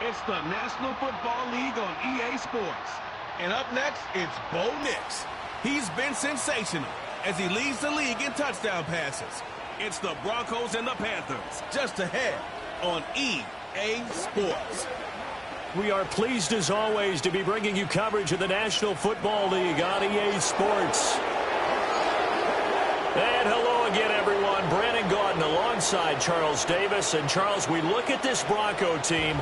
It's the National Football League on EA Sports. And up next, it's Bo Nix. He's been sensational as he leads the league in touchdown passes. It's the Broncos and the Panthers, just ahead on EA Sports. We are pleased, as always, to be bringing you coverage of the National Football League on EA Sports. And hello again, everyone. Brandon Gaudin alongside Charles Davis. And, Charles, we look at this Bronco team.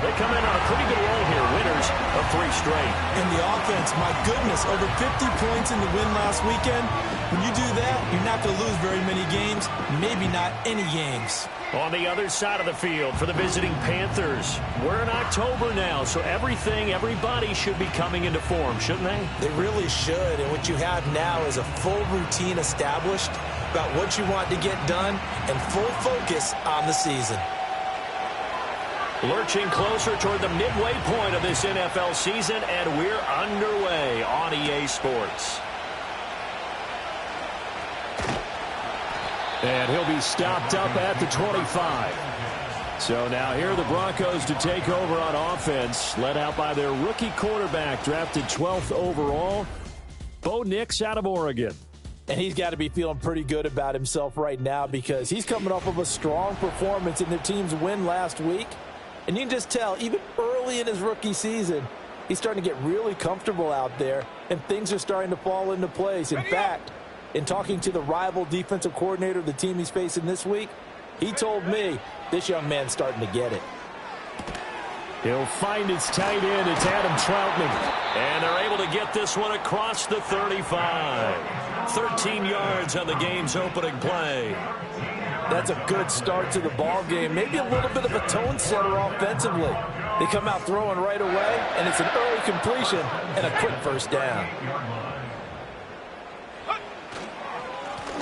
They come in on a pretty good roll here, winners of 3 straight. And the offense, my goodness, over 50 points in the win last weekend. When you do that, you're not going to lose very many games, maybe not any games. On the other side of the field for the visiting Panthers, we're in October now, so everybody should be coming into form, shouldn't they? They really should, and what you have now is a full routine established about what you want to get done and full focus on the season. Lurching closer toward the midway point of this NFL season, and we're underway on EA Sports. And he'll be stopped up at the 25. So now here are the Broncos to take over on offense, led out by their rookie quarterback, drafted 12th overall, Bo Nix out of Oregon. And he's got to be feeling pretty good about himself right now because he's coming off of a strong performance in their team's win last week. And you can just tell, even early in his rookie season, he's starting to get really comfortable out there, and things are starting to fall into place. In fact, in talking to the rival defensive coordinator of the team he's facing this week, he told me this young man's starting to get it. He'll find his tight end. It's Adam Troutman. And they're able to get this one across the 35. 13 yards on the game's opening play. That's a good start to the ball game. Maybe a little bit of a tone setter offensively. They come out throwing right away, and it's an early completion and a quick first down.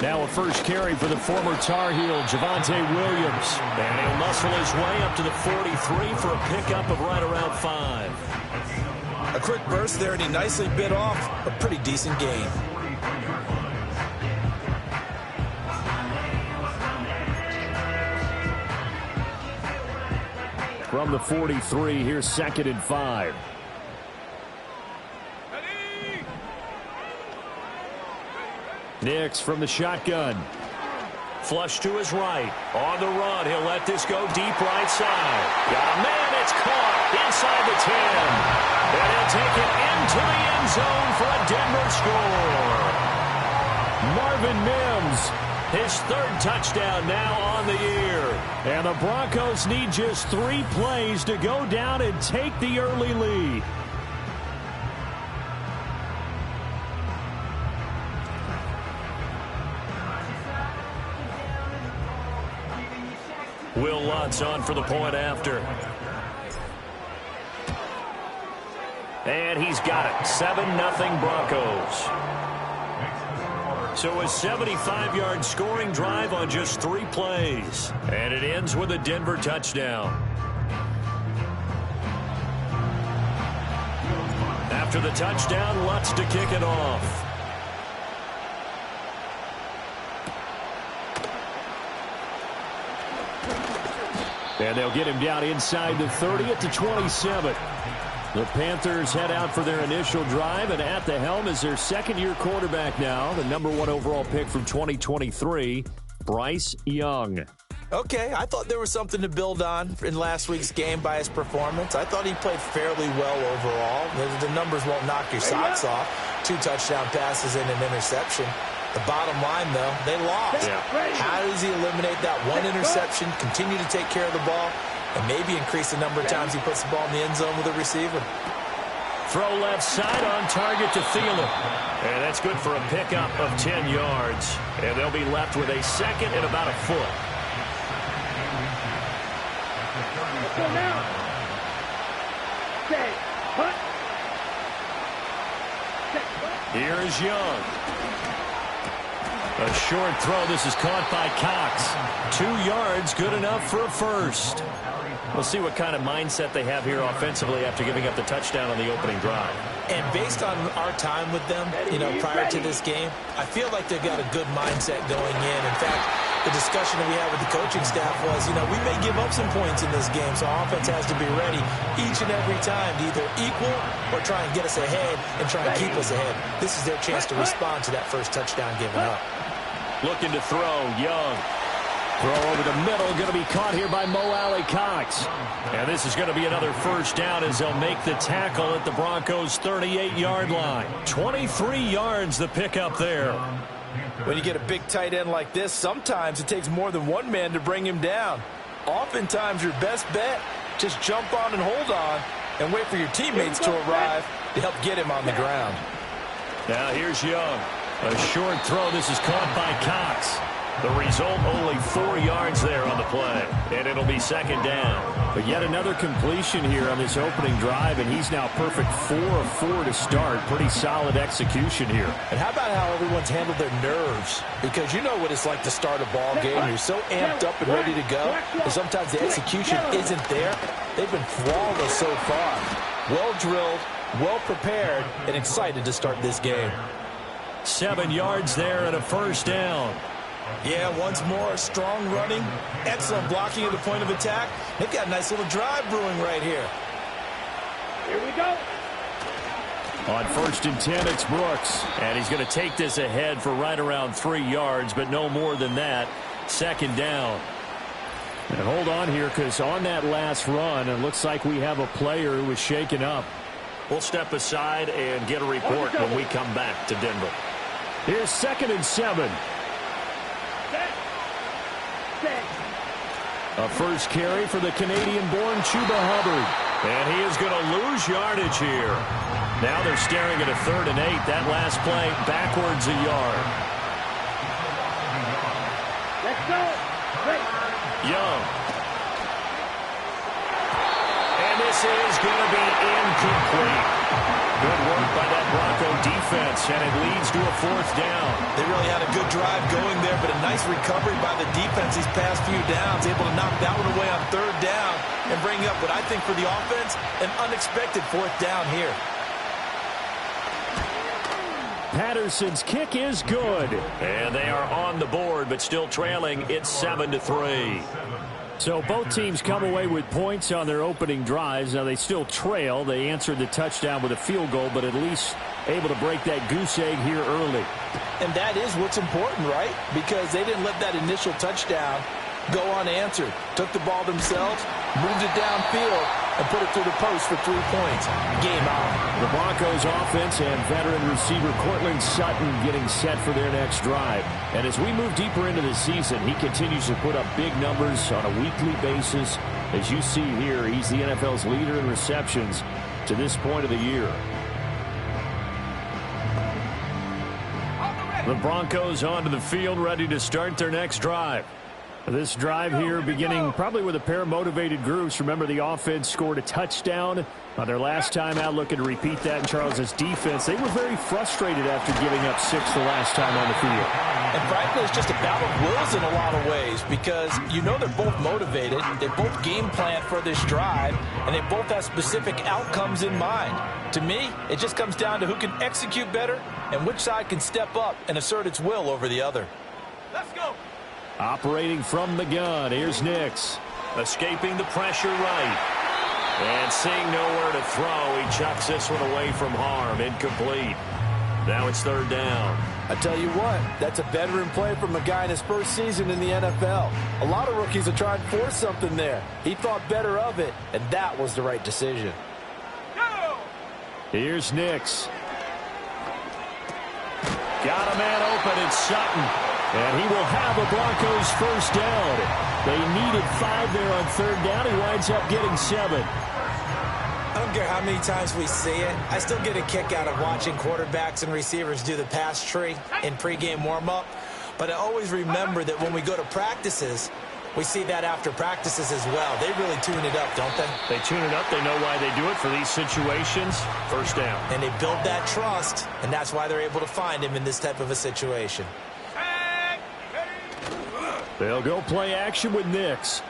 Now a first carry for the former Tar Heel, Javonte Williams. And he'll muscle his way up to the 43 for a pickup of right around 5. A quick burst there, and he nicely bit off a pretty decent gain. From the 43, here's 2nd and 5. Nix from the shotgun. Flush to his right. On the run, he'll let this go deep right side. Got a man, it's caught inside the 10. And he'll take it into the end zone for a Denver score. Marvin Mims, his 3rd touchdown now on the year. And the Broncos need just 3 plays to go down and take the early lead. Will Lutz on for the point after. And he's got it. 7-0 Broncos. So a 75-yard scoring drive on just 3 plays. And it ends with a Denver touchdown. After the touchdown, Lutz to kick it off. And they'll get him down inside the 30 at the 27. The Panthers head out for their initial drive, and at the helm is their 2nd-year quarterback now, the #1 overall pick from 2023, Bryce Young. Okay, I thought there was something to build on in last week's game by his performance. I thought he played fairly well overall. The numbers won't knock your socks off. 2 touchdown passes and an interception. The bottom line, though, they lost. Yeah. How does he eliminate that 1 interception, continue to take care of the ball, and maybe increase the number of times he puts the ball in the end zone with a receiver? Throw left side on target to Thielen. And that's good for a pickup of 10 yards. And they'll be left with a 2nd and about a foot. Here's Young. A short throw. This is caught by Cox. 2 yards, good enough for a first. We'll see what kind of mindset they have here offensively after giving up the touchdown on the opening drive. And based on our time with them, prior to this game, I feel like they've got a good mindset going in. In fact, the discussion that we had with the coaching staff was, we may give up some points in this game, so our offense has to be ready each and every time to either equal or try and get us ahead and try and keep us ahead. This is their chance to respond to that first touchdown given up. Looking to throw, Young. Throw over the middle, going to be caught here by Mo Alley-Cox. And this is going to be another first down as they'll make the tackle at the Broncos' 38-yard line. 23 yards the pickup there. When you get a big tight end like this, sometimes it takes more than one man to bring him down. Oftentimes, your best bet, just jump on and hold on and wait for your teammates to arrive to help get him on the ground. Now here's Young. A short throw. This is caught by Cox. The result, only 4 yards there on the play. And it'll be second down. But yet another completion here on this opening drive, and he's now perfect 4 of 4 to start. Pretty solid execution here. And how about how everyone's handled their nerves? Because you know what it's like to start a ball game. You're so amped up and ready to go, and sometimes the execution isn't there. They've been flawless so far. Well drilled, well prepared, and excited to start this game. 7 yards there and a first down. Yeah, once more, strong running, excellent blocking at the point of attack. They've got a nice little drive brewing right here. Here we go. On 1st and 10, it's Brooks. And he's going to take this ahead for right around 3 yards, but no more than that. Second down. And hold on here, because on that last run, it looks like we have a player who was shaken up. We'll step aside and get a report when we come back to Denver. Here's 2nd and 7. A first carry for the Canadian-born Chuba Hubbard. And he is going to lose yardage here. Now they're staring at a 3rd and 8. That last play backwards a yard. Let's go. Great. Young. And this is going to be incomplete. Good work by that Bronco defense, and it leads to a 4th down. They really had a good drive going there, but a nice recovery by the defense these past few downs, able to knock that one away on 3rd down and bring up what I think for the offense, an unexpected 4th down here. Patterson's kick is good. And they are on the board, but still trailing. It's 7-3. So both teams come away with points on their opening drives. Now they still trail. They answered the touchdown with a field goal, but at least able to break that goose egg here early. And that is what's important, right? Because they didn't let that initial touchdown go unanswered. Took the ball themselves, moved it downfield, and put it through the post for 3 points. Game on. The Broncos offense and veteran receiver Cortland Sutton getting set for their next drive. And as we move deeper into the season, he continues to put up big numbers on a weekly basis. As you see here, he's the NFL's leader in receptions to this point of the year. The Broncos onto the field, ready to start their next drive. This drive here beginning probably with a pair of motivated groups. Remember, the offense scored a touchdown on their last time out, looking to repeat that in Charles' defense. They were very frustrated after giving up 6 the last time on the field. And frankly, it's just a battle of wills in a lot of ways because they're both motivated. They both game plan for this drive, and they both have specific outcomes in mind. To me, it just comes down to who can execute better and which side can step up and assert its will over the other. Let's go. Operating from the gun, here's Nix. Escaping the pressure right. And seeing nowhere to throw, he chucks this one away from harm. Incomplete. Now it's 3rd down. I tell you what, that's a veteran play from a guy in his first season in the NFL. A lot of rookies are trying to force something there. He thought better of it, and that was the right decision. Go. Here's Nix. Got a man open, it's Sutton. And he will have a Broncos first down. They needed 5 there on 3rd down. He winds up getting 7. I don't care how many times we see it. I still get a kick out of watching quarterbacks and receivers do the pass tree in pregame warm-up. But I always remember that when we go to practices, we see that after practices as well. They really tune it up, don't they? They tune it up. They know why they do it for these situations. First down. And they build that trust, and that's why they're able to find him in this type of a situation. They'll go play action with Nix.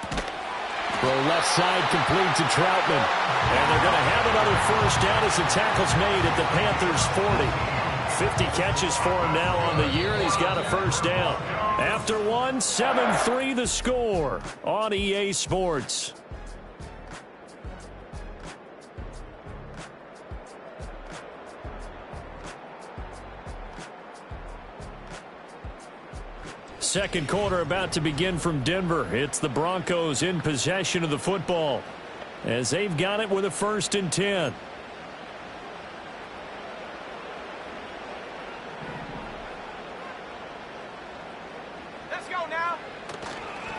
Throw left side complete to Troutman. And they're going to have another first down as the tackle's made at the Panthers' 40. 50 catches for him now on the year, and he's got a first down. After one, 7-3 the score on EA Sports. Second quarter about to begin from Denver. It's the Broncos in possession of the football as they've got it with a 1st and 10. Let's go now.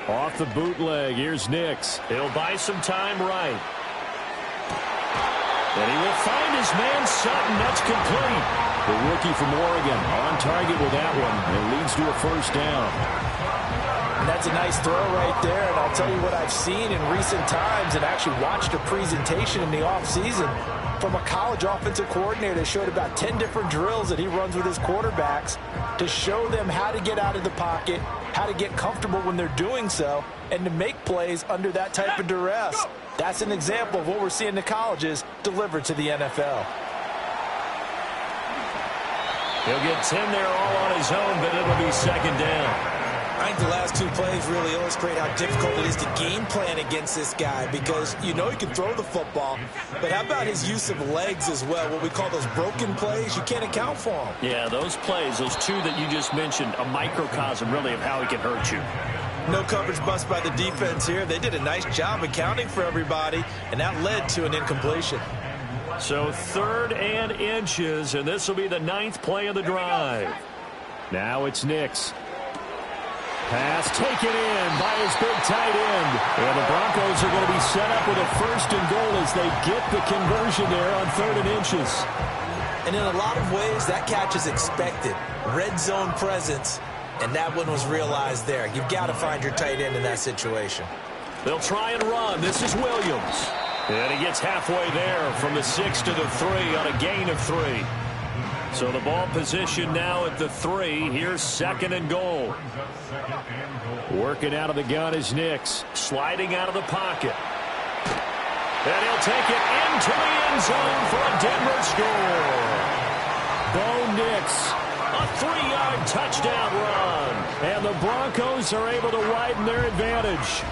Off the bootleg, here's Nix. He'll buy some time right. And he will find his man Sutton. That's complete. The rookie from Oregon on target with that one. It leads to a first down. And that's a nice throw right there. And I'll tell you what I've seen in recent times and actually watched a presentation in the offseason from a college offensive coordinator that showed about 10 different drills that he runs with his quarterbacks to show them how to get out of the pocket, how to get comfortable when they're doing so, and to make plays under that type of duress. That's an example of what we're seeing in the colleges delivered to the NFL. He'll get 10 there all on his own, but it'll be second down. I think the last two plays really illustrate how difficult it is to game plan against this guy because you know he can throw the football, but how about his use of legs as well, what we call those broken plays? You can't account for them. Yeah, those plays, those two that you just mentioned, a microcosm really of how he can hurt you. No coverage bust by the defense here. They did a nice job accounting for everybody, and that led to an incompletion. So 3rd and inches, and this will be the 9th play of the drive. Now it's Nix. Pass taken in by his big tight end. And the Broncos are going to be set up with a 1st and goal as they get the conversion there on 3rd and inches. And in a lot of ways, that catch is expected. Red zone presence, and that one was realized there. You've got to find your tight end in that situation. They'll try and run. This is Williams. And he gets halfway there from the 6 to the 3 on a gain of 3. So the ball position now at the 3. Here's 2nd and goal. Working out of the gun is Nix. Sliding out of the pocket. And he'll take it into the end zone for a Denver score. Bo Nix. A 3-yard touchdown run. And the Broncos are able to widen their advantage.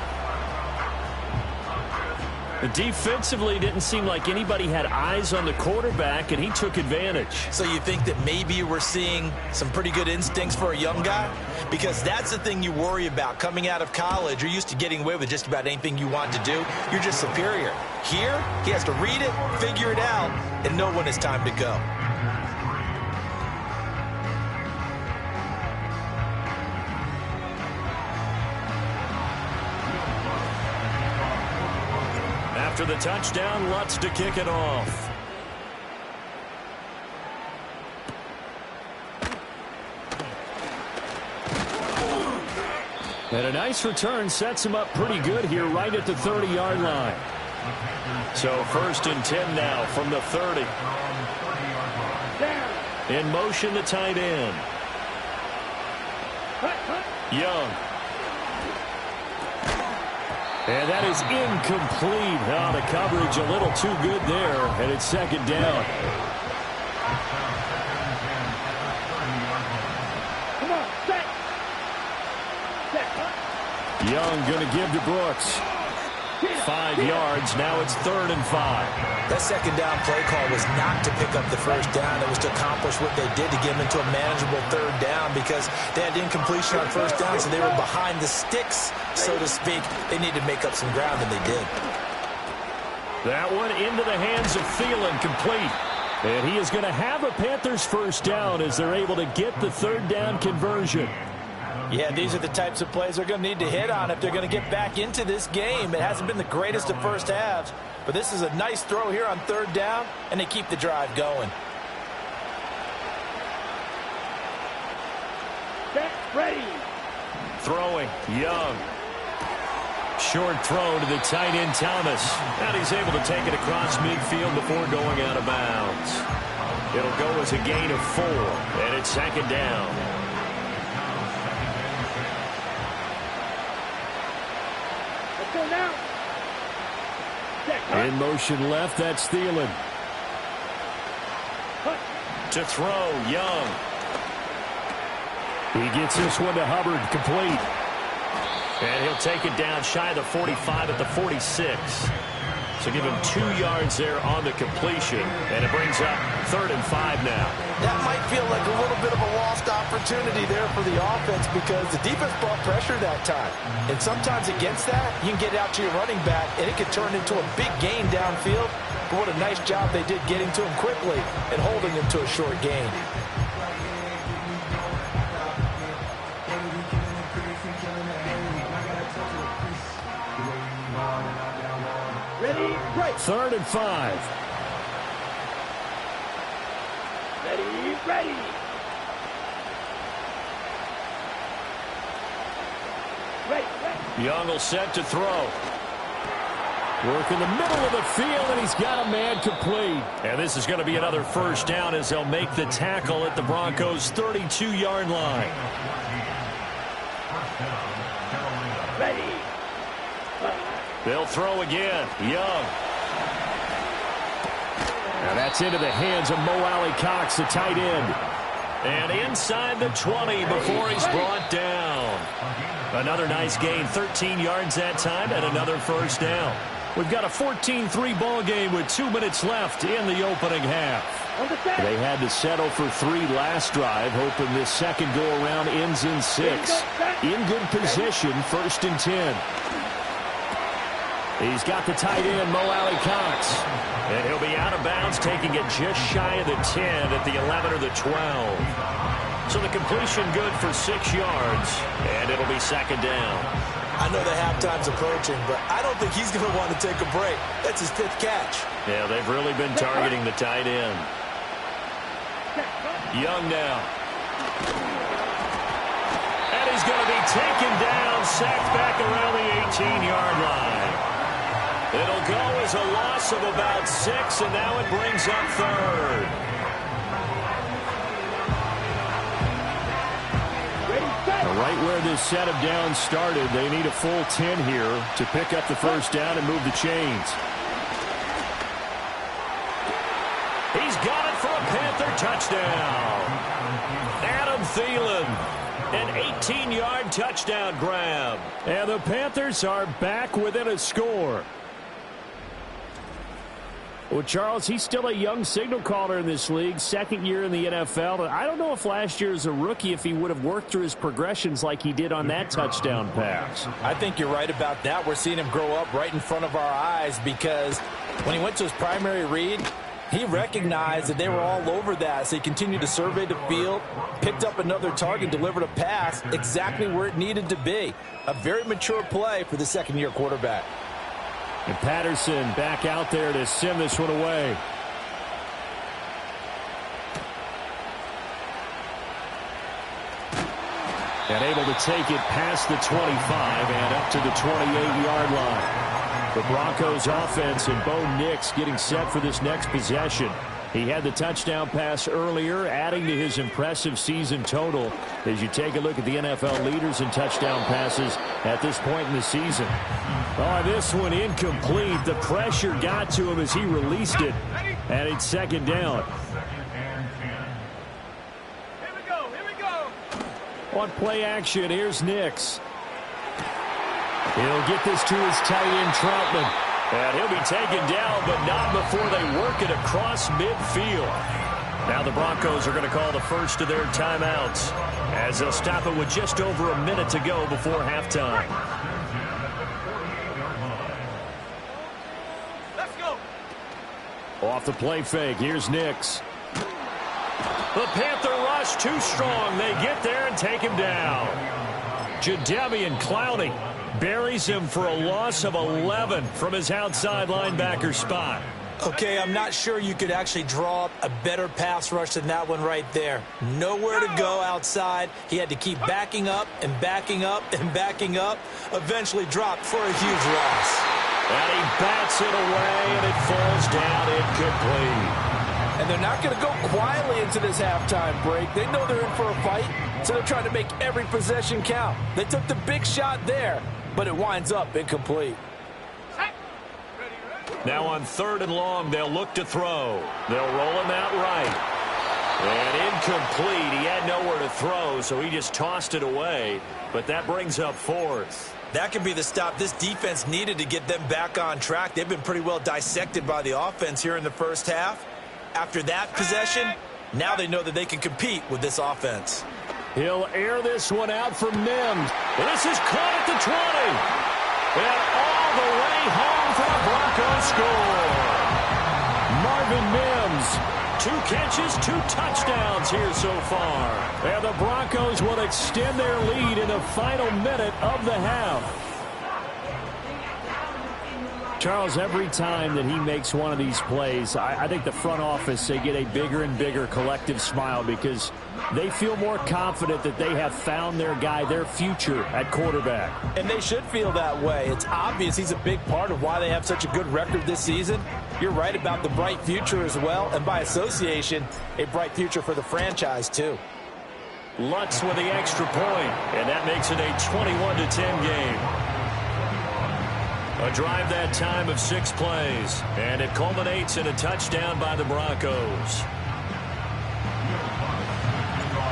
Defensively, didn't seem like anybody had eyes on the quarterback, and he took advantage. So you think that maybe we're seeing some pretty good instincts for a young guy? Because that's the thing you worry about coming out of college. You're used to getting away with just about anything you want to do. You're just superior. Here, he has to read it, figure it out, and know when it's time to go. After the touchdown, Lutz to kick it off. And a nice return sets him up pretty good here right at the 30-yard line. So 1st and 10 now from the 30. In motion, the tight end. Young. And that is incomplete. Oh, the coverage a little too good there, and it's 2nd down. Come on, set. Young going to give to Brooks. 5 yards. Now it's 3rd and 5. That 2nd down play call was not to pick up the 1st down. It was to accomplish what they did to get them into a manageable 3rd down because they had incompletion on 1st down, so they were behind the sticks, so to speak. They needed to make up some ground, and they did. That one into the hands of Thielen, complete. And he is going to have a Panthers 1st down as they're able to get the 3rd down conversion. Yeah, these are the types of plays they're going to need to hit on if they're going to get back into this game. It hasn't been the greatest of first halves, but this is a nice throw here on 3rd down, and they keep the drive going. Set, ready. Throwing, Young. Short throw to the tight end, Thomas. And he's able to take it across midfield before going out of bounds. It'll go as a gain of 4, and it's 2nd down. Now. In motion left, that's Thielen. To throw, Young. He gets this one to Hubbard, complete. And he'll take it down shy of the 45 at the 46. So give him 2 yards there on the completion. And it brings up 3rd and 5 now. That might feel like a little bit of a lost opportunity there for the offense because the defense brought pressure that time. And sometimes against that, you can get out to your running back, and it can turn into a big gain downfield. But what a nice job they did getting to him quickly and holding him to a short gain. Ready, right. 3rd and 5. Ready, ready. Ready, ready. Young will set to throw. Work in the middle of the field, and he's got a man complete. And this is going to be another first down as they'll make the tackle at the Broncos' 32-yard line. Ready. They'll throw again. Young. Now that's into the hands of Mo Alley-Cox, the tight end. And inside the 20 before he's brought down. Another nice gain, 13 yards that time, and another first down. We've got a 14-3 ball game with 2 minutes left in the opening half. They had to settle for 3 last drive, hoping this second go-around ends in 6. In good position, 1st and 10. He's got the tight end, Mo Alley-Cox. And he'll be out of bounds, taking it just shy of the 10 at the 11 or the 12. So the completion good for 6 yards, and it'll be second down. I know the halftime's approaching, but I don't think he's going to want to take a break. That's his 5th catch. Yeah, they've really been targeting the tight end. Young now. And he's going to be taken down, sacked back around the 18-yard line. It'll go as a loss of about 6, and now it brings up 3rd. Right where this set of downs started, they need a full 10 here to pick up the first down and move the chains. He's got it for a Panther touchdown. Adam Thielen, an 18-yard touchdown grab. And the Panthers are back within a score. Well, Charles, he's still a young signal caller in this league, 2nd year in the NFL. I don't know if last year as a rookie, if he would have worked through his progressions like he did on that touchdown pass. I think you're right about that. We're seeing him grow up right in front of our eyes because when he went to his primary read, he recognized that they were all over that. So he continued to survey the field, picked up another target, delivered a pass exactly where it needed to be. A very mature play for the 2nd-year quarterback. And Patterson back out there to send this one away. And able to take it past the 25 and up to the 28-yard line. The Broncos offense and Bo Nix getting set for this next possession. He had the touchdown pass earlier, adding to his impressive season total as you take a look at the NFL leaders in touchdown passes at this point in the season. Oh, this one incomplete. The pressure got to him as he released it, and it's 2nd down. Here we go. On play action, here's Nix. He'll get this to his tight end, Troutman. And he'll be taken down, but not before they work it across midfield. Now the Broncos are going to call the first of their timeouts as they'll stop it with just over a minute to go before halftime. Let's go. Off the play fake, here's Nix. The Panther rush too strong. They get there and take him down. Jadeveon Clowney buries him for a loss of 11 from his outside linebacker spot. Okay, I'm not sure you could actually draw up a better pass rush than that one right there. Nowhere to go outside. He had to keep backing up and backing up and backing up. Eventually dropped for a huge loss. And he bats it away, and it falls down incomplete. And they're not going to go quietly into this halftime break. They know they're in for a fight, so they're trying to make every possession count. They took the big shot there, but it winds up incomplete. Now on 3rd and long, they'll look to throw. They'll roll him out right. And incomplete. He had nowhere to throw, so he just tossed it away. But that brings up fourth. That could be the stop this defense needed to get them back on track. They've been pretty well dissected by the offense here in the first half. After that possession, now they know that they can compete with this offense. He'll air this one out for Mims. This is caught at the 20. And all the way home for the Broncos score. Marvin Mims. 2 catches, 2 touchdowns here so far. And the Broncos will extend their lead in the final minute of the half. Charles, every time that he makes one of these plays, I think the front office, they get a bigger and bigger collective smile because they feel more confident that they have found their guy, their future at quarterback. And they should feel that way. It's obvious he's a big part of why they have such a good record this season. You're right about the bright future as well, and by association, a bright future for the franchise too. Lutz with the extra point, and that makes it a 21-10 game. A drive that time of 6 plays, and it culminates in a touchdown by the Broncos.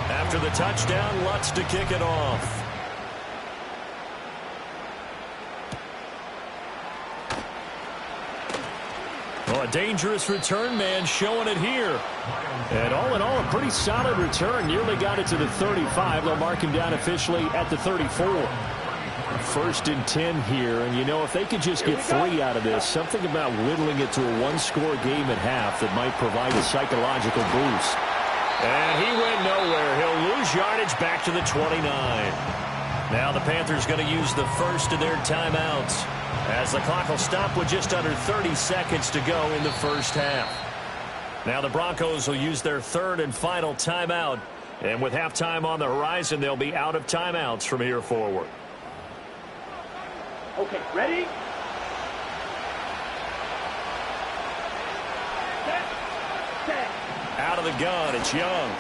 After the touchdown, Lutz to kick it off. Oh, a dangerous return man showing it here. And all in all, a pretty solid return. Nearly got it to the 35. They'll mark him down officially at the 34. 1st and 10 here, and you know, if they could just get 3 out of this, something about whittling it to a 1-score game at half that might provide a psychological boost. And he went nowhere. He'll lose yardage back to the 29. Now the Panthers going to use the first of their timeouts as the clock will stop with just under 30 seconds to go in the first half. Now the Broncos will use their 3rd and final timeout, and with halftime on the horizon, they'll be out of timeouts from here forward. Okay, ready? Set. Out of the gun, it's Young.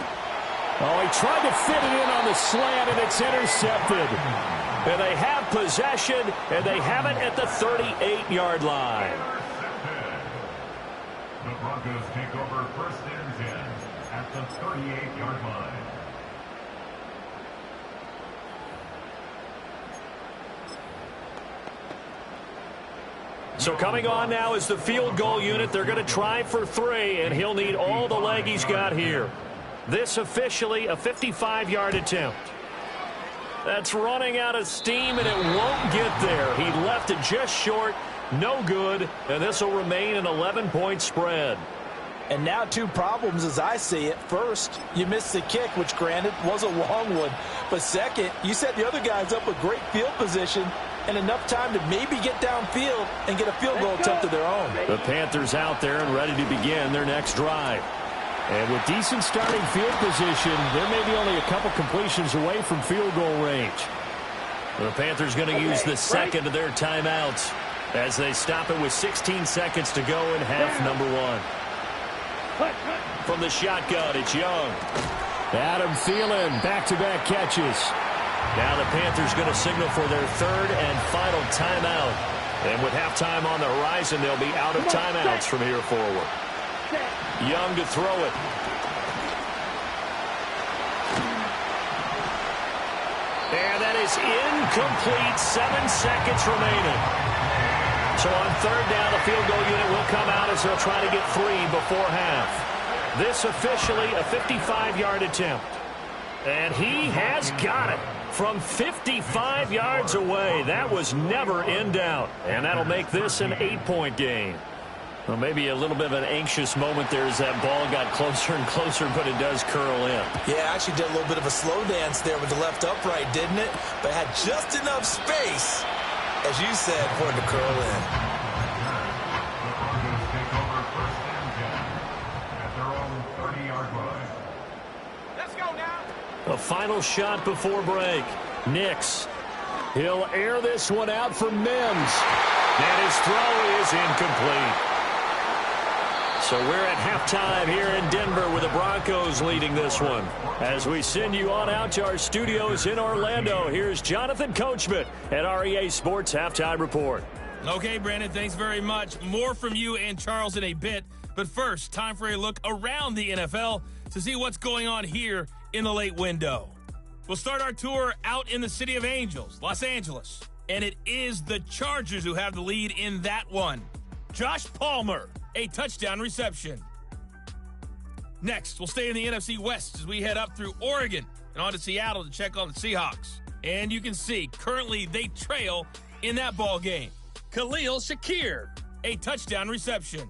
Oh, he tried to fit it in on the slant, and it's intercepted. And they have possession, and they have it at the 38-yard line. The Broncos take over 1st and 10 at the 38-yard line. So coming on now is the field goal unit. They're going to try for 3, and he'll need all the leg he's got here. This officially a 55-yard attempt. That's running out of steam, and it won't get there. He left it just short, no good, and this will remain an 11-point spread. And now 2 problems as I see it. First, you missed the kick, which granted was a long one. But second, you set the other guys up with great field position and enough time to maybe get downfield and get a field goal attempt of their own. The Panthers out there and ready to begin their next drive. And with decent starting field position, they're maybe only a couple completions away from field goal range. The Panthers going to use the 2nd of their timeouts as they stop it with 16 seconds to go in half number 1. From the shotgun, it's Young. Adam Thielen, back-to-back catches. Now the Panthers going to signal for their 3rd and final timeout. And with halftime on the horizon, they'll be out of timeouts from here forward. Young to throw it. And that is incomplete. 7 seconds remaining. So on 3rd down, the field goal unit will come out as they'll try to get 3 before half. This officially a 55-yard attempt. And he has got it from 55 yards away. That was never in doubt. And that'll make this an 8-point game. Well, maybe a little bit of an anxious moment there as that ball got closer and closer, but it does curl in. Yeah, actually did a little bit of a slow dance there with the left upright, didn't it? But had just enough space, as you said, for it to curl in. The Broncos take over 1st and 10 at their own 30-yard line. Let's go now. A final shot before break. Nix. He'll air this one out for Mims. And his throw is incomplete. So we're at halftime here in Denver with the Broncos leading this one. As we send you on out to our studios in Orlando, here's Jonathan Coachman at REA Sports Halftime Report. Okay, Brandon, thanks very much. More from you and Charles in a bit. But first, time for a look around the NFL. to see what's going on here in the late window. We'll start our tour out in the City of Angels, Los Angeles. And it is the Chargers who have the lead in that one. Josh Palmer, a touchdown reception. Next, we'll stay in the NFC West as we head up through Oregon and on to Seattle to check on the Seahawks. And you can see, currently they trail in that ball game. Khalil Shakir, a touchdown reception.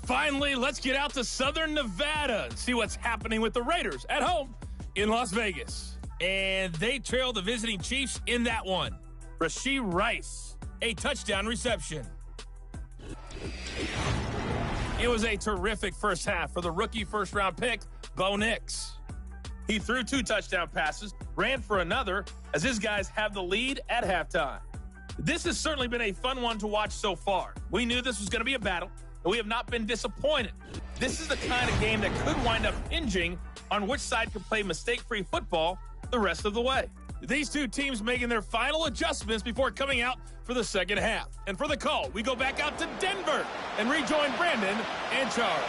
Finally, let's get out to Southern Nevada and see what's happening with the Raiders at home in Las Vegas. And they trail the visiting Chiefs in that one. Rashee Rice, a touchdown reception. It was a terrific first half for the rookie first-round pick, Bo Nix. He threw 2 touchdown passes, ran for another, as his guys have the lead at halftime. This has certainly been a fun one to watch so far. We knew this was going to be a battle, and we have not been disappointed. This is the kind of game that could wind up hinging on which side can play mistake-free football the rest of the way. These two teams making their final adjustments before coming out for the second half. And for the call, we go back out to Denver and rejoin Brandon and Charles.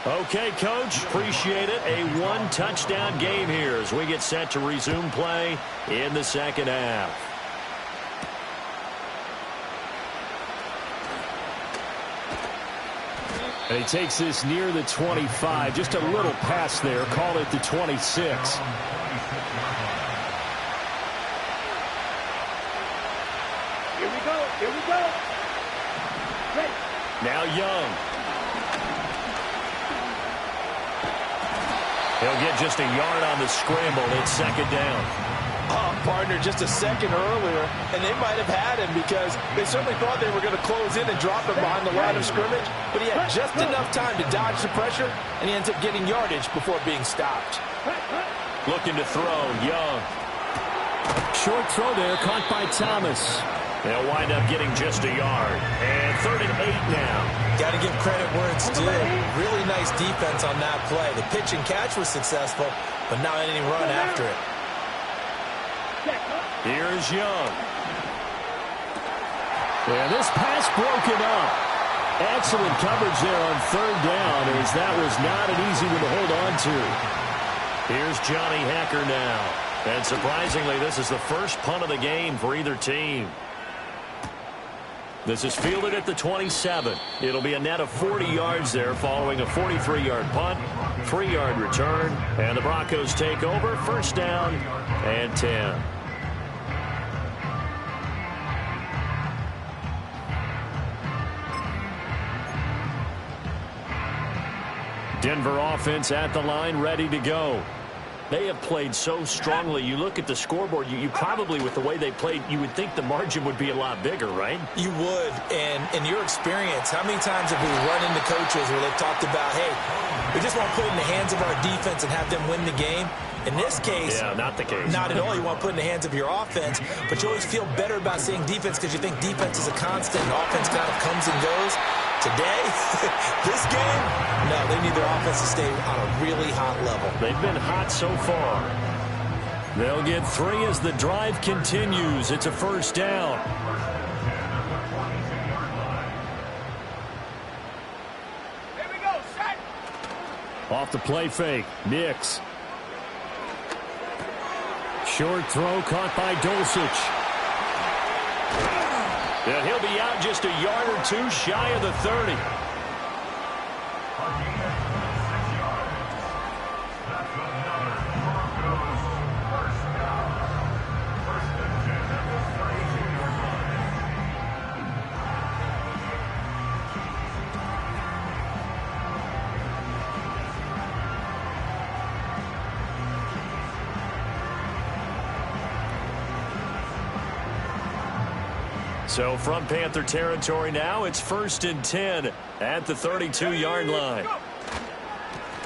Okay, Coach, appreciate it. A 1-touchdown game here as we get set to resume play in the second half. And he takes this near the 25. Just a little pass there. Call it the 26. Here we go. Ready. Now Young. He'll get just a yard on the scramble. It's second down. Partner, just a second earlier, and they might have had him because they certainly thought they were going to close in and drop him behind the line of scrimmage, but he had just enough time to dodge the pressure, and he ends up getting yardage before being stopped. Looking to throw, Young. Short throw there, caught by Thomas. They'll wind up getting just a yard. And 3rd and 8 now. Got to give credit where it's due. Really nice defense on that play. The pitch and catch was successful, but now any run after it. Here's Young. Yeah, this pass broken up. Excellent coverage there on 3rd down, as that was not an easy one to hold on to. Here's Johnny Hacker now. And surprisingly, this is the first punt of the game for either team. This is fielded at the 27. It'll be a net of 40 yards there following a 43-yard punt, 3-yard return, and the Broncos take over, 1st down and 10. Denver offense at the line, ready to go. They have played so strongly. You look at the scoreboard, you probably, with the way they played, you would think the margin would be a lot bigger, right? You would. And in your experience, how many times have we run into coaches where they've talked about, hey, we just want to put it in the hands of our defense and have them win the game? In this case, yeah, not the case. Not at all. You want to put it in the hands of your offense, but you always feel better about seeing defense because you think defense is a constant and offense kind of comes and goes. Today, this game, no, they need their offense to stay on a really hot level. They've been hot so far. They'll get 3 as the drive continues. It's a 1st down. Here we go, set. Off the play fake, Nix. Short throw caught by Dulcich. And he'll be out just a yard or 2 shy of the 30. So from Panther territory now, it's 1st and 10 at the 32-yard line.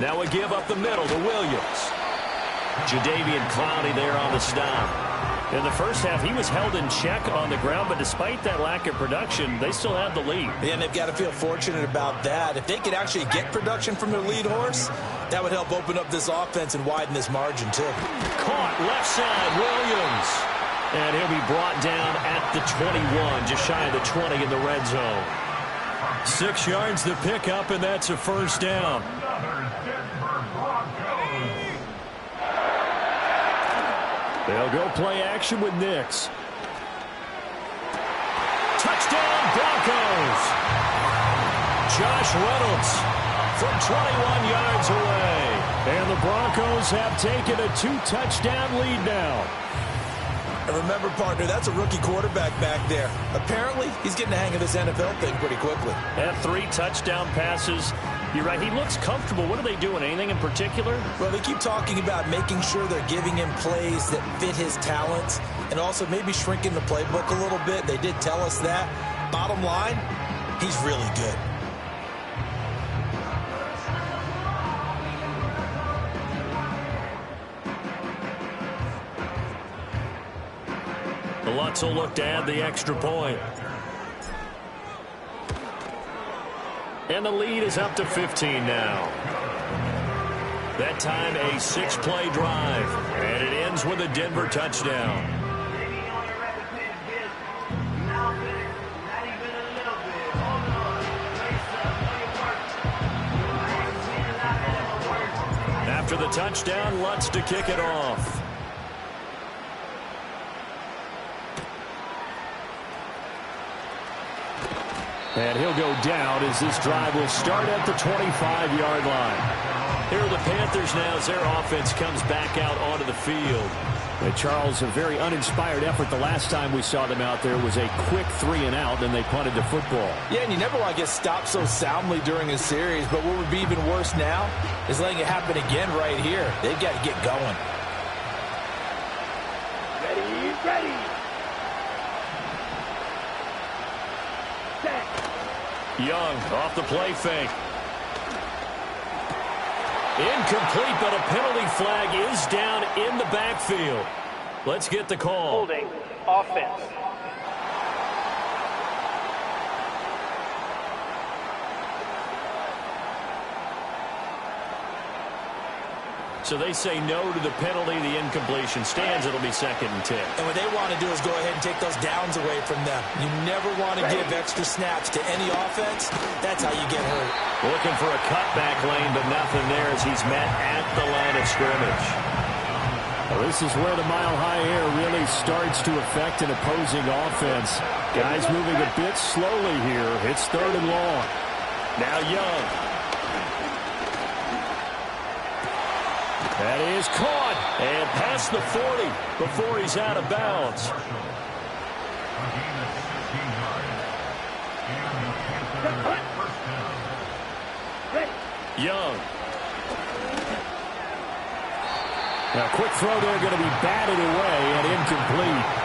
Now a give up the middle to Williams. Jadeveon Clowney there on the stop. In the first half, he was held in check on the ground, but despite that lack of production, they still have the lead. Yeah, and they've got to feel fortunate about that. If they could actually get production from their lead horse, that would help open up this offense and widen this margin, too. Caught left side, Williams. And he'll be brought down at the 21, just shy of the 20 in the red zone. 6 yards to pick up, and that's a 1st down. They'll go play action with Nix. Touchdown, Broncos. Josh Reynolds from 21 yards away. And the Broncos have taken a 2-touchdown lead now. And remember, partner, that's a rookie quarterback back there. Apparently, he's getting the hang of this NFL thing pretty quickly. Had 3 touchdown passes. You're right, he looks comfortable. What are they doing? Anything in particular? Well, they keep talking about making sure they're giving him plays that fit his talents and also maybe shrinking the playbook a little bit. They did tell us that. Bottom line, he's really good. The Lutz will look to add the extra point. And the lead is up to 15 now. That time a 6-play drive. And it ends with a Denver touchdown. After the touchdown, Lutz to kick it off. And he'll go down as this drive will start at the 25-yard line. Here are the Panthers now as their offense comes back out onto the field. And Charles, a very uninspired effort. The last time we saw them out there was a quick 3-and-out, and they punted the football. Yeah, and you never want to get stopped so soundly during a series, but what would be even worse now is letting it happen again right here. They've got to get going. Ready. Young off the play fake. Incomplete, but a penalty flag is down in the backfield. Let's get the call. Holding. Offense. So they say no to the penalty. The incompletion stands. It'll be 2nd and 10. And what they want to do is go ahead and take those downs away from them. You never want to give extra snaps to any offense. That's how you get hurt. Looking for a cutback lane, but nothing there as he's met at the line of scrimmage. Well, this is where the mile-high air really starts to affect an opposing offense. Guys moving a bit slowly here. It's 3rd and long. Now Young. That is caught and past the 40 before he's out of bounds. Young. Now, quick throw there going to be batted away and incomplete.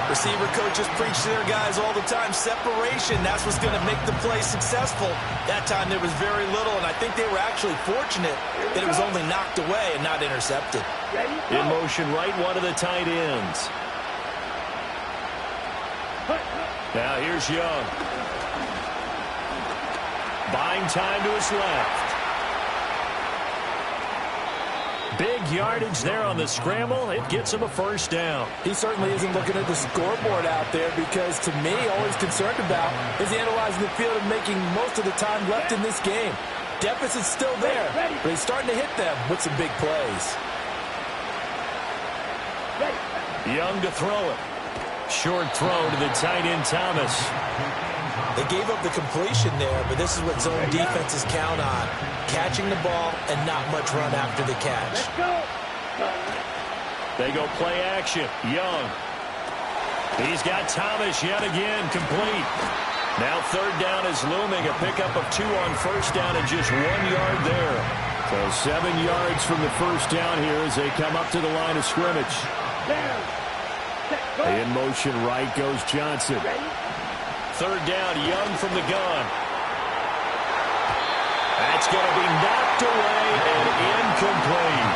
Receiver coaches preach to their guys all the time. Separation, that's what's going to make the play successful. That time there was very little, and I think they were actually fortunate that it was only knocked away and not intercepted. In motion, right one of the tight ends. Now here's Young. Buying time to his left. Big yardage there on the scramble. It gets him a 1st down. He certainly isn't looking at the scoreboard out there because, to me, all he's concerned about is analyzing the field and making most of the time left in this game. Deficit's still there, but he's starting to hit them with some big plays. Young to throw it. Short throw to the tight end, Thomas. They gave up the completion there, but this is what zone defenses count on. Catching the ball and not much run after the catch. They go play action. Young. He's got Thomas yet again complete. Now 3rd down is looming. A pickup of 2 on 1st down and just 1 yard there. So 7 yards from the 1st down here as they come up to the line of scrimmage. In motion, right goes Johnson. 3rd down, Young from the gun. That's going to be knocked away and incomplete.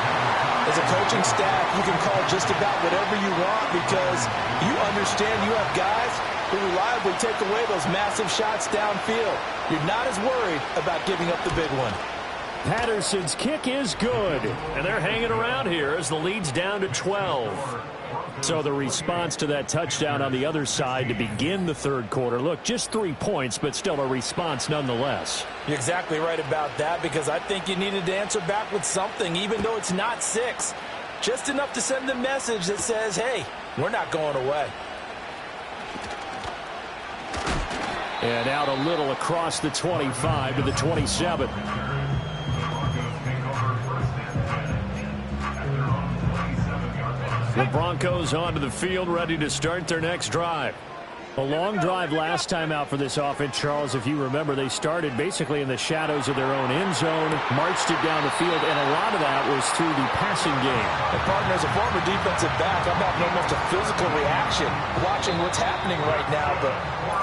As a coaching staff, you can call just about whatever you want because you understand you have guys who reliably take away those massive shots downfield. You're not as worried about giving up the big one. Patterson's kick is good. And they're hanging around here as the lead's down to 12. So the response to that touchdown on the other side to begin the 3rd quarter. Look, just 3 points, but still a response nonetheless. You're exactly right about that because I think you needed to answer back with something, even though it's not 6. Just enough to send the message that says, hey, we're not going away. And out a little across the 25 to the 27. The Broncos onto the field, ready to start their next drive. A long drive last time out for this offense, Charles. If you remember, they started basically in the shadows of their own end zone, marched it down the field, and a lot of that was through the passing game. And partner, as a former defensive back, I'm having almost a physical reaction watching what's happening right now. But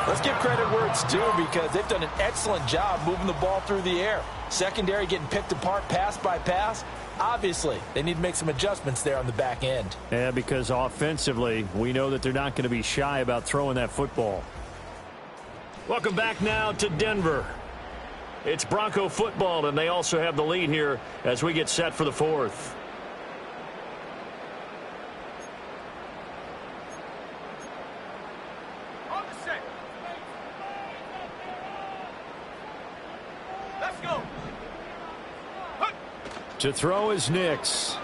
let's give credit where it's due, because they've done an excellent job moving the ball through the air. Secondary getting picked apart pass by pass. Obviously, they need to make some adjustments there on the back end. Yeah, because offensively, we know that they're not going to be shy about throwing that football. Welcome back now to Denver. It's Bronco football, and they also have the lead here as we get set for the fourth. Let's go. To throw is Nix.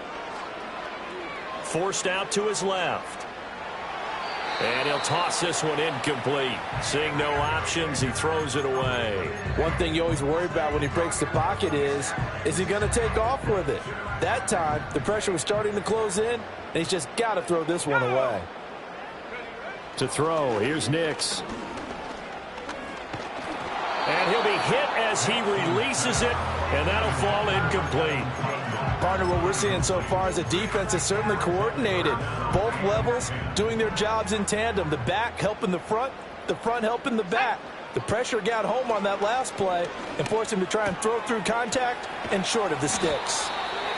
Forced out to his left. And he'll toss this one incomplete. Seeing no options, he throws it away. One thing you always worry about when he breaks the pocket is he going to take off with it? That time, the pressure was starting to close in, and he's just got to throw this one away. To throw, here's Nix. And he'll be hit as he releases it, and that'll fall incomplete. Partner, what we're seeing so far is a defense is certainly coordinated. Both levels doing their jobs in tandem. The back helping the front helping the back. The pressure got home on that last play and forced him to try and throw through contact and short of the sticks.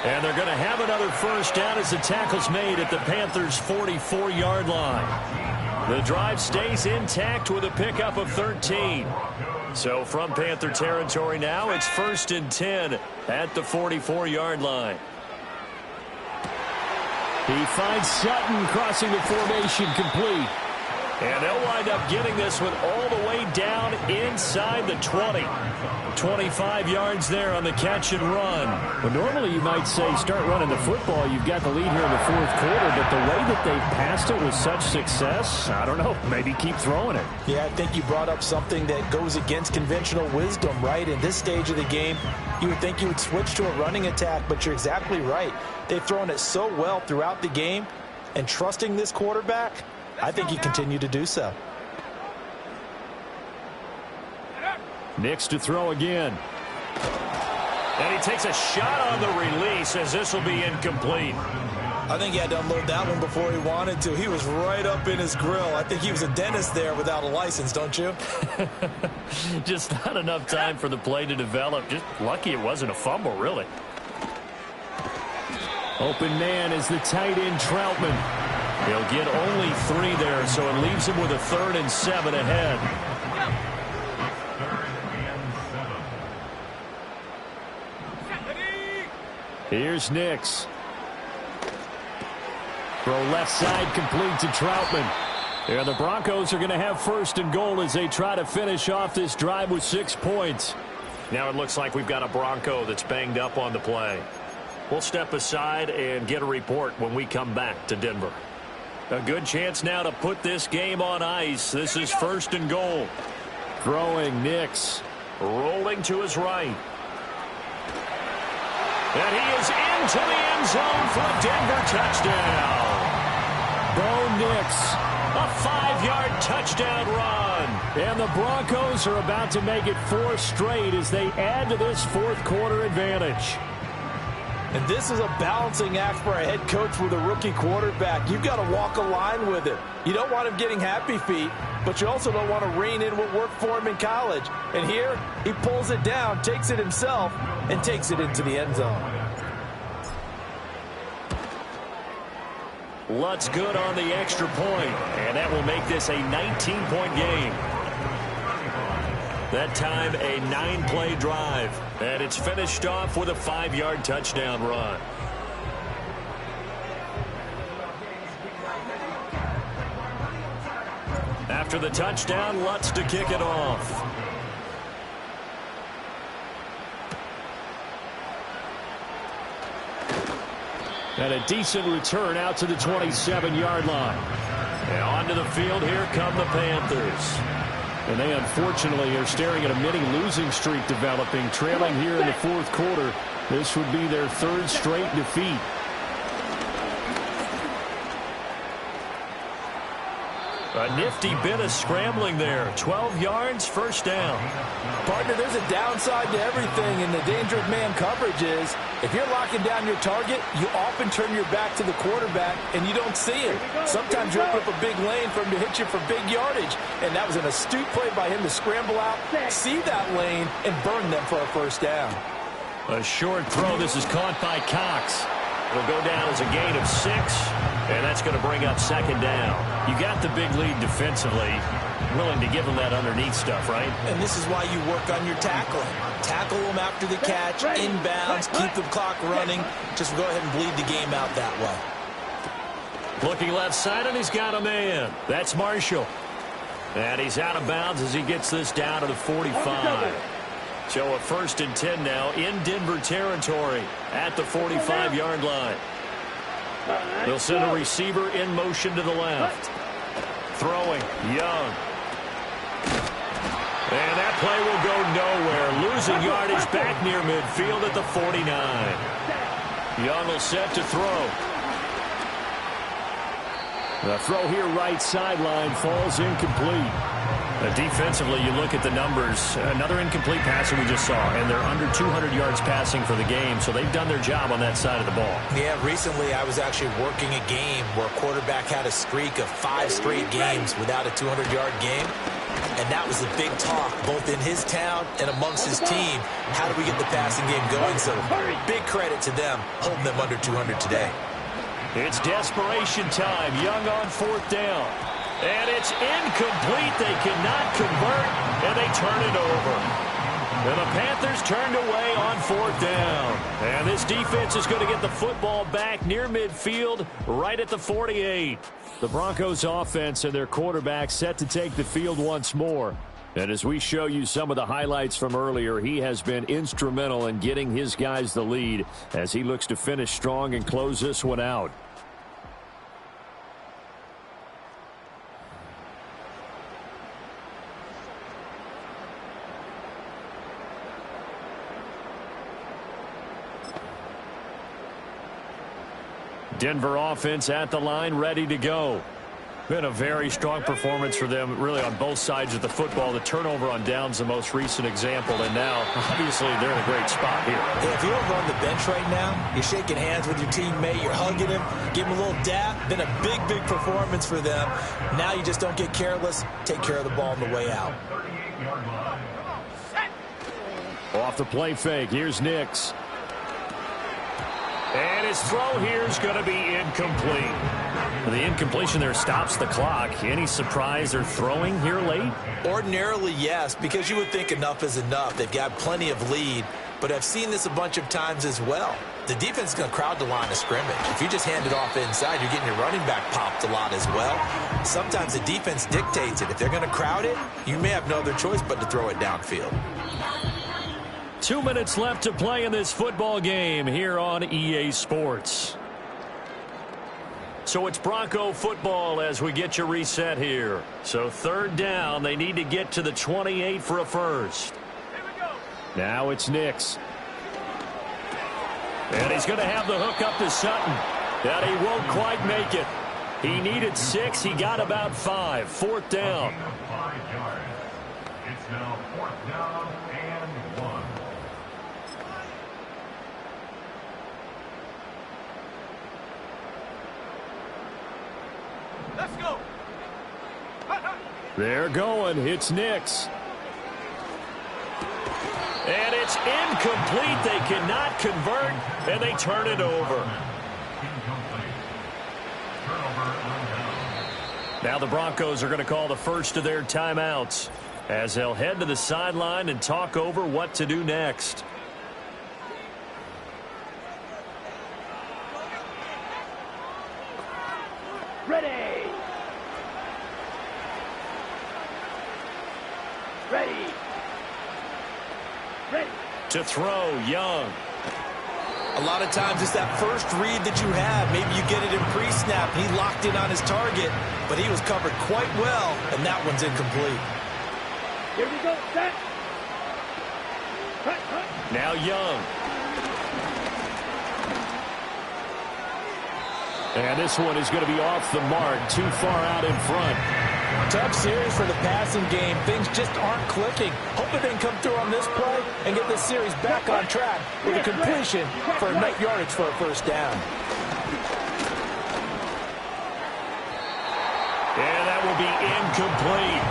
And they're going to have another first down as the tackle's made at the Panthers' 44-yard line. The drive stays intact with a pickup of 13. So from Panther territory now, it's 1st and 10 at the 44-yard line. He finds Sutton crossing the formation complete. And they'll wind up getting this one all the way down inside the 20. 25 yards there on the catch and run. Well, normally you might say start running the football. You've got the lead here in the fourth quarter, but the way that they've passed it with such success, I don't know, maybe keep throwing it. Yeah, I think you brought up something that goes against conventional wisdom, right? In this stage of the game, you would think you would switch to a running attack, but you're exactly right. They've thrown it so well throughout the game, and trusting this quarterback, I think he continued to do so. Nix to throw again. And he takes a shot on the release as this will be incomplete. I think he had to unload that one before he wanted to. He was right up in his grill. I think he was a dentist there without a license, don't you? Just not enough time for the play to develop. Just lucky it wasn't a fumble, really. Open man is the tight end, Troutman. He'll get only 3 there, so it leaves him with a 3rd and 7 ahead. Here's Nix. Throw left side complete to Troutman. And the Broncos are going to have 1st and goal as they try to finish off this drive with 6 points. Now it looks like we've got a Bronco that's banged up on the play. We'll step aside and get a report when we come back to Denver. A good chance now to put this game on ice. This is 1st and goal. Throwing Nix. Rolling to his right. And he is into the end zone for a Denver touchdown. Bo Nix. A 5-yard touchdown run. And the Broncos are about to make it 4 straight as they add to this fourth quarter advantage. And this is a balancing act for a head coach with a rookie quarterback. You've got to walk a line with him. You don't want him getting happy feet, but you also don't want to rein in what worked for him in college. And here, he pulls it down, takes it himself, and takes it into the end zone. Lutz good on the extra point, and that will make this a 19-point game. That time, a 9-play drive. And it's finished off with a 5-yard touchdown run. After the touchdown, Lutz to kick it off. And a decent return out to the 27-yard line. And onto the field, here come the Panthers. And they unfortunately are staring at a mini losing streak developing, trailing here in the fourth quarter. This would be their third straight defeat. A nifty bit of scrambling there. 12 yards, first down. Partner, there's a downside to everything, and the danger of man coverage is if you're locking down your target, you often turn your back to the quarterback, and you don't see him. Sometimes you open up a big lane for him to hit you for big yardage, and that was an astute play by him to scramble out, see that lane, and burn them for a first down. A short throw. This is caught by Cox. It'll go down as a gain of 6, and that's going to bring up second down. You got the big lead defensively, willing to give them that underneath stuff, right? And this is why you work on your tackling. Tackle them after the catch, inbounds, keep the clock running. Just go ahead and bleed the game out that way. Looking left side, and he's got a man. That's Marshall. And he's out of bounds as he gets this down to the 45. So a 1st and 10 now in Denver territory at the 45-yard line. They'll send a receiver in motion to the left. Throwing, Young. And that play will go nowhere. Losing yardage back near midfield at the 49. Young will set to throw. The throw here right sideline falls incomplete. Defensively, you look at the numbers. Another incomplete passer we just saw, and they're under 200 yards passing for the game, so they've done their job on that side of the ball. Yeah, recently I was actually working a game where a quarterback had a streak of 5 straight games without a 200-yard game, and that was the big talk, both in his town and amongst his team. How do we get the passing game going? So big credit to them, holding them under 200 today. It's desperation time. Young on 4th down. And it's incomplete. They cannot convert, and they turn it over. And the Panthers turned away on 4th down. And this defense is going to get the football back near midfield, right at the 48. The Broncos offense and their quarterback set to take the field once more. And as we show you some of the highlights from earlier, he has been instrumental in getting his guys the lead as he looks to finish strong and close this one out. Denver offense at the line, ready to go. Been a very strong performance for them, really, on both sides of the football. The turnover on downs, the most recent example, and now, obviously, they're in a great spot here. Yeah, if you don't go on the bench right now, you're shaking hands with your teammate, you're hugging him, give him a little dap. Been a big, big performance for them. Now you just don't get careless. Take care of the ball on the way out. Off the play fake, here's Nix. And his throw here is going to be incomplete. The incompletion there stops the clock. Any surprise they're throwing here late? Ordinarily, yes, because you would think enough is enough. They've got plenty of lead, but I've seen this a bunch of times as well. The defense is going to crowd the line of scrimmage. If you just hand it off inside, you're getting your running back popped a lot as well. Sometimes the defense dictates it. If they're going to crowd it, you may have no other choice but to throw it downfield. 2 minutes left to play in this football game here on EA Sports. So it's Bronco football as we get you reset here. So 3rd down, they need to get to the 28 for a first. Now it's Nix. And he's going to have the hook up to Sutton. And he won't quite make it. He needed 6. He got about 5. 4th down. It's now 4th down and 1. Let's go. They're going. It's Nix. And it's incomplete. They cannot convert, and they turn it over. Now the Broncos are going to call the first of their timeouts as they'll head to the sideline and talk over what to do next. Ready. Ready. Ready. To throw, Young. A A lot of times it's that first read that you have. Maybe you get it in pre-snap. He locked in on his target, but he was covered quite well, and that one's incomplete. Here we go, set. Cut. Now Young. And this one is going to be off the mark, too far out in front. Tough series for the passing game. Things just aren't clicking. Hoping they can come through on this play and get this series back on track with a completion for enough yardage for a first down. And that will be incomplete.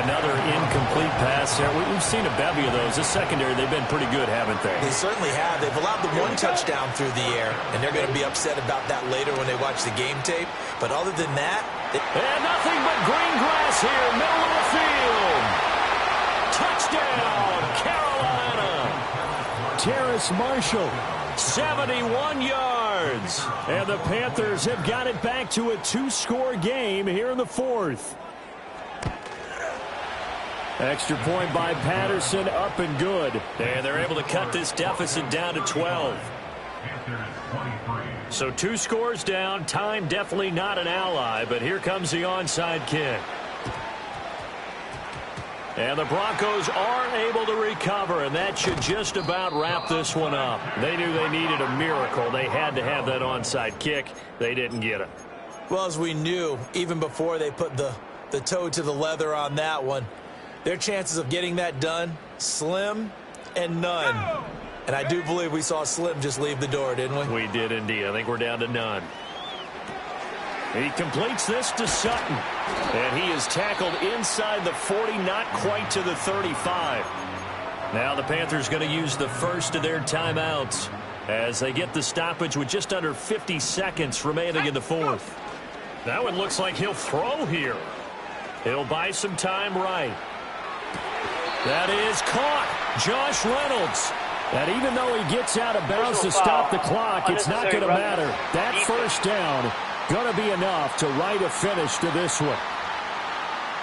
Another incomplete pass there. We've seen a bevy of those. This secondary, they've been pretty good, haven't they? They certainly have. They've allowed the one touchdown through the air, and they're going to be upset about that later when they watch the game tape. But other than that... And nothing but green grass here, middle of the field. Touchdown, Carolina. Terrace Marshall. 71 yards. And the Panthers have got it back to a 2-score game here in the fourth. Extra point by Patterson, up and good. And they're able to cut this deficit down to 12. So 2 scores down. Time definitely not an ally, but here comes the onside kick. And the Broncos are able to recover, and that should just about wrap this one up. They knew they needed a miracle. They had to have that onside kick. They didn't get it. Well, as we knew, even before they put the toe to the leather on that one, their chances of getting that done, slim and none. And I do believe we saw Slim just leave the door, didn't we? We did indeed. I think we're down to none. He completes this to Sutton. And he is tackled inside the 40, not quite to the 35. Now the Panthers going to use the first of their timeouts as they get the stoppage with just under 50 seconds remaining in the fourth. That one looks like he'll throw here. He'll buy some time right. That is caught. Josh Reynolds. And even though he gets out of bounds to stop the clock, it's not going to matter. That first down going to be enough to write a finish to this one.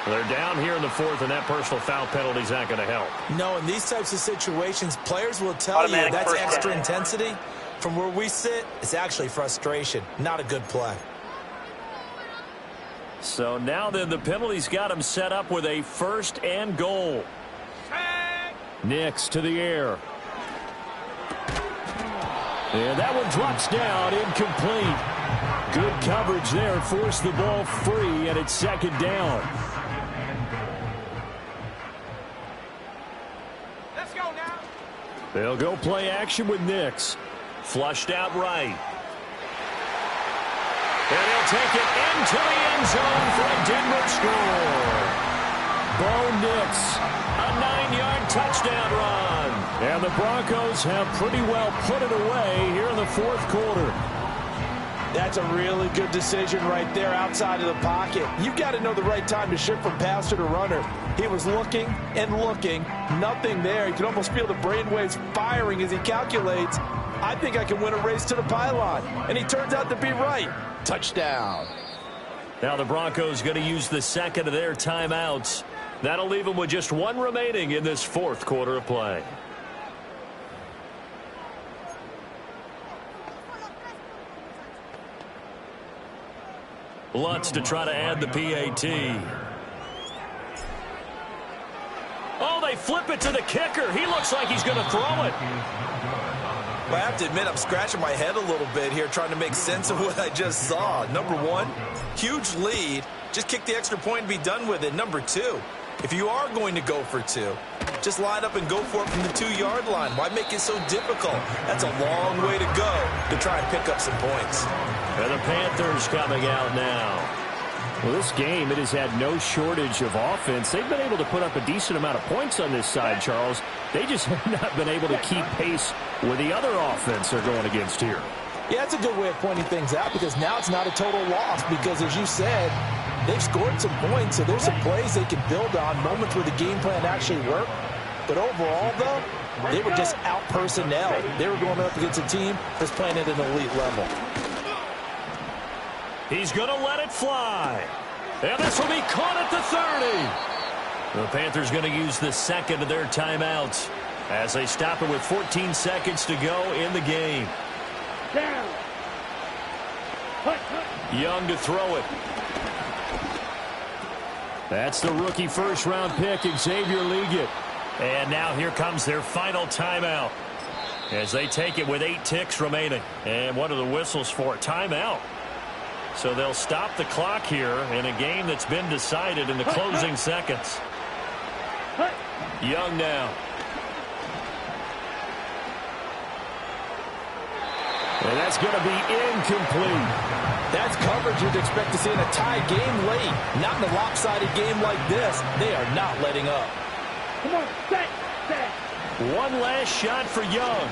They're down here in the fourth, and that personal foul penalty is not going to help. No, in these types of situations, players will tell you that's extra intensity. From where we sit, it's actually frustration. Not a good play. So now then, the penalty's got him set up with a first and goal. Nix to the air. And that one drops down, incomplete. Good coverage there, forced the ball free, and it's second down. Let's go now. They'll go play action with Nix. Flushed out right. And he'll take it into the end zone for a Denver score. Bo Nix. A 9-yard touchdown run. And the Broncos have pretty well put it away here in the fourth quarter. That's a really good decision right there outside of the pocket. You've got to know the right time to shift from passer to runner. He was looking and looking. Nothing there. You can almost feel the brainwaves firing as he calculates, I think I can win a race to the pylon. And he turns out to be right. Touchdown. Now the Broncos going to use the second of their timeouts. That'll leave them with just one remaining in this fourth quarter of play. Lutz to try to add the PAT. Oh, they flip it to the kicker. He looks like he's going to throw it. Well, I have to admit, I'm scratching my head a little bit here trying to make sense of what I just saw. Number one, huge lead. Just kick the extra point and be done with it. Number two, if you are going to go for two, just line up and go for it from the 2-yard line. Why make it so difficult? That's a long way to go to try and pick up some points. And the Panthers coming out now. Well, this game, it has had no shortage of offense. They've been able to put up a decent amount of points on this side, Charles. They just have not been able to keep pace with the other offense they're going against here. Yeah, that's a good way of pointing things out because now it's not a total loss because, as you said, they've scored some points, so there's some plays they can build on, moments where the game plan actually worked. But overall, though, they were just out-personnel. They were going up against a team that's playing at an elite level. He's going to let it fly. And this will be caught at the 30. The Panthers going to use the second of their timeouts as they stop it with 14 seconds to go in the game. Down. Young to throw it. That's the rookie first-round pick, Xavier Legate. And now here comes their final timeout as they take it with 8 ticks remaining. And what are the whistles for? Timeout. So they'll stop the clock here in a game that's been decided in the closing seconds. Young now. And that's going to be incomplete. That's coverage you'd expect to see in a tie game late. Not in a lopsided game like this. They are not letting up. Come on, set. One last shot for Young.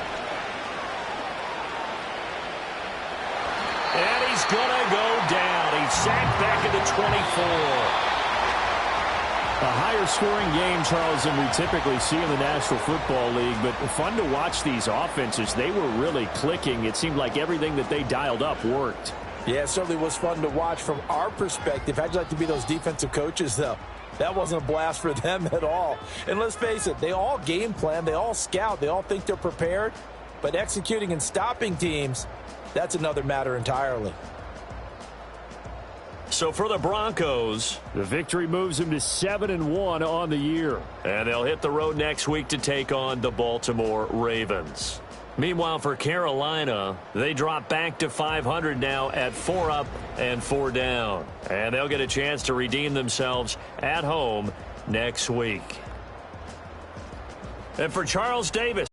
And he's going to go down. He's sacked back at the 24. A higher scoring game, Charles, than we typically see in the National Football League, but fun to watch these offenses. They were really clicking. It seemed like everything that they dialed up worked. Yeah, it certainly was fun to watch from our perspective. How'd you like to be those defensive coaches, though? That wasn't a blast for them at all. And let's face it, they all game plan, they all scout, they all think they're prepared, but executing and stopping teams, that's another matter entirely. So for the Broncos, the victory moves them to 7-1 on the year. And they'll hit the road next week to take on the Baltimore Ravens. Meanwhile, for Carolina, they drop back to 500 now at 4 up and 4 down. And they'll get a chance to redeem themselves at home next week. And for Charles Davis.